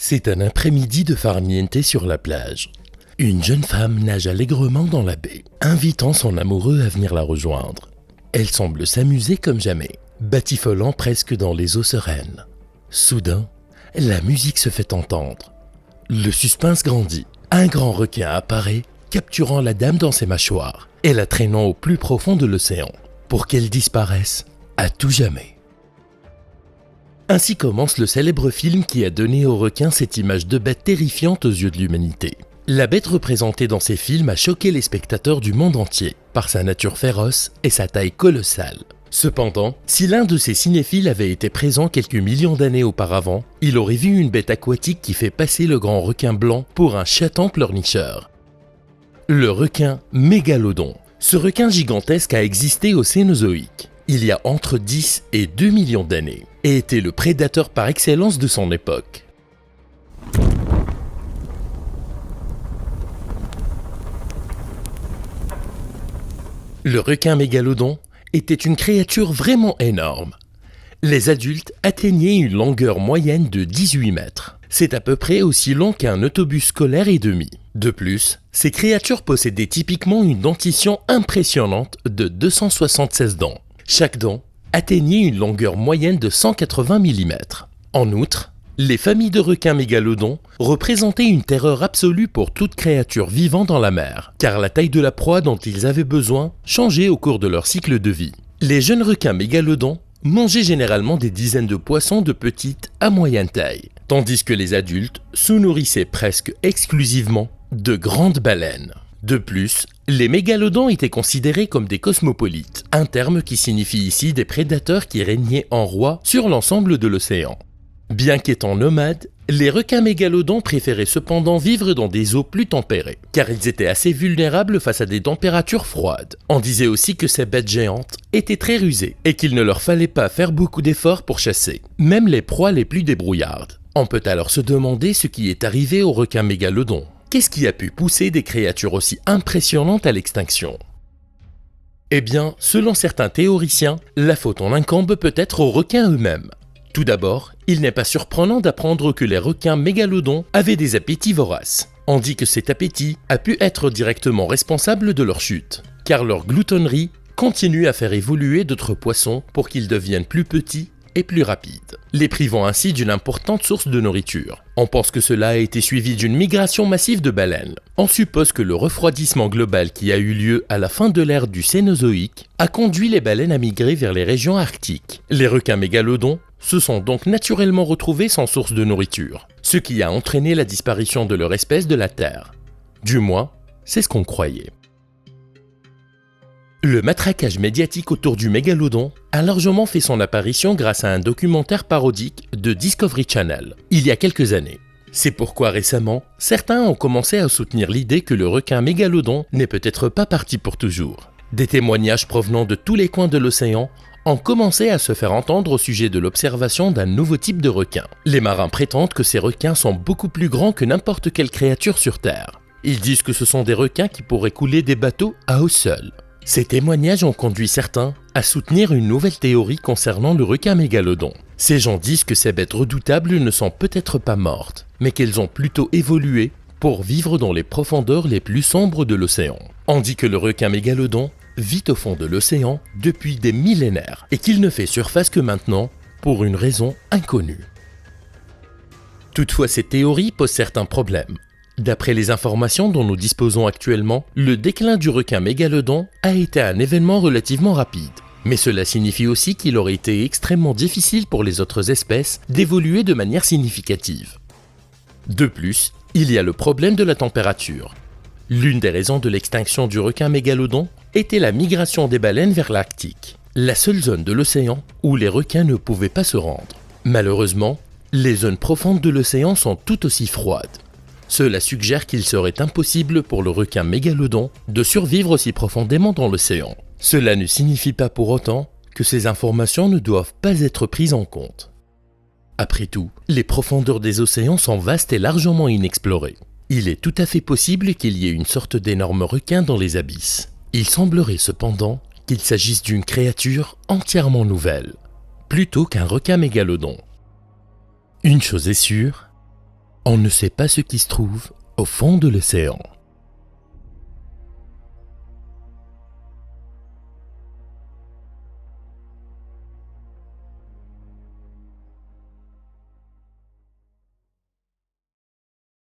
C'est un après-midi de farniente sur la plage. Une jeune femme nage allègrement dans la baie, invitant son amoureux à venir la rejoindre. Elle semble s'amuser comme jamais, batifolant presque dans les eaux sereines. Soudain, la musique se fait entendre. Le suspense grandit. Un grand requin apparaît, capturant la dame dans ses mâchoires et la traînant au plus profond de l'océan, pour qu'elle disparaisse à tout jamais. Ainsi commence le célèbre film qui a donné au requin cette image de bête terrifiante aux yeux de l'humanité. La bête représentée dans ces films a choqué les spectateurs du monde entier par sa nature féroce et sa taille colossale. Cependant, si l'un de ces cinéphiles avait été présent quelques millions d'années auparavant, il aurait vu une bête aquatique qui fait passer le grand requin blanc pour un chaton pleurnicheur. Le requin mégalodon. Ce requin gigantesque a existé au Cénozoïque, il y a entre 10 et 2 millions d'années, et était le prédateur par excellence de son époque. Le requin mégalodon était une créature vraiment énorme. Les adultes atteignaient une longueur moyenne de 18 mètres. C'est à peu près aussi long qu'un autobus scolaire et demi. De plus, ces créatures possédaient typiquement une dentition impressionnante de 276 dents. Chaque dent atteignait une longueur moyenne de 180 mm. En outre, les familles de requins mégalodons représentaient une terreur absolue pour toute créature vivant dans la mer, car la taille de la proie dont ils avaient besoin changeait au cours de leur cycle de vie. Les jeunes requins mégalodons mangeaient généralement des dizaines de poissons de petite à moyenne taille, tandis que les adultes se nourrissaient presque exclusivement de grandes baleines. De plus, les mégalodons étaient considérés comme des cosmopolites, un terme qui signifie ici des prédateurs qui régnaient en roi sur l'ensemble de l'océan. Bien qu'étant nomades, les requins mégalodons préféraient cependant vivre dans des eaux plus tempérées, car ils étaient assez vulnérables face à des températures froides. On disait aussi que ces bêtes géantes étaient très rusées et qu'il ne leur fallait pas faire beaucoup d'efforts pour chasser, même les proies les plus débrouillardes. On peut alors se demander ce qui est arrivé aux requins mégalodons. Qu'est-ce qui a pu pousser des créatures aussi impressionnantes à l'extinction? Eh bien, selon certains théoriciens, la faute en incombe peut être aux requins eux-mêmes. Tout d'abord, il n'est pas surprenant d'apprendre que les requins mégalodons avaient des appétits voraces. On dit que cet appétit a pu être directement responsable de leur chute, car leur gloutonnerie continue à faire évoluer d'autres poissons pour qu'ils deviennent plus petits et plus rapides, les privant ainsi d'une importante source de nourriture. On pense que cela a été suivi d'une migration massive de baleines. On suppose que le refroidissement global qui a eu lieu à la fin de l'ère du Cénozoïque a conduit les baleines à migrer vers les régions arctiques. Les requins mégalodons se sont donc naturellement retrouvés sans source de nourriture, ce qui a entraîné la disparition de leur espèce de la Terre. Du moins, c'est ce qu'on croyait. Le matraquage médiatique autour du mégalodon a largement fait son apparition grâce à un documentaire parodique de Discovery Channel, il y a quelques années. C'est pourquoi récemment, certains ont commencé à soutenir l'idée que le requin mégalodon n'est peut-être pas parti pour toujours. Des témoignages provenant de tous les coins de l'océan ont commencé à se faire entendre au sujet de l'observation d'un nouveau type de requin. Les marins prétendent que ces requins sont beaucoup plus grands que n'importe quelle créature sur Terre. Ils disent que ce sont des requins qui pourraient couler des bateaux à eux seuls. Ces témoignages ont conduit certains à soutenir une nouvelle théorie concernant le requin mégalodon. Ces gens disent que ces bêtes redoutables ne sont peut-être pas mortes, mais qu'elles ont plutôt évolué pour vivre dans les profondeurs les plus sombres de l'océan. On dit que le requin mégalodon vit au fond de l'océan depuis des millénaires et qu'il ne fait surface que maintenant pour une raison inconnue. Toutefois, cette théorie pose certains problèmes. D'après les informations dont nous disposons actuellement, le déclin du requin mégalodon a été un événement relativement rapide. Mais cela signifie aussi qu'il aurait été extrêmement difficile pour les autres espèces d'évoluer de manière significative. De plus, il y a le problème de la température. L'une des raisons de l'extinction du requin mégalodon était la migration des baleines vers l'Arctique, la seule zone de l'océan où les requins ne pouvaient pas se rendre. Malheureusement, les zones profondes de l'océan sont tout aussi froides. Cela suggère qu'il serait impossible pour le requin mégalodon de survivre aussi profondément dans l'océan. Cela ne signifie pas pour autant que ces informations ne doivent pas être prises en compte. Après tout, les profondeurs des océans sont vastes et largement inexplorées. Il est tout à fait possible qu'il y ait une sorte d'énorme requin dans les abysses. Il semblerait cependant qu'il s'agisse d'une créature entièrement nouvelle, plutôt qu'un requin mégalodon. Une chose est sûre, On ne sait pas ce qui se trouve au fond de l'océan.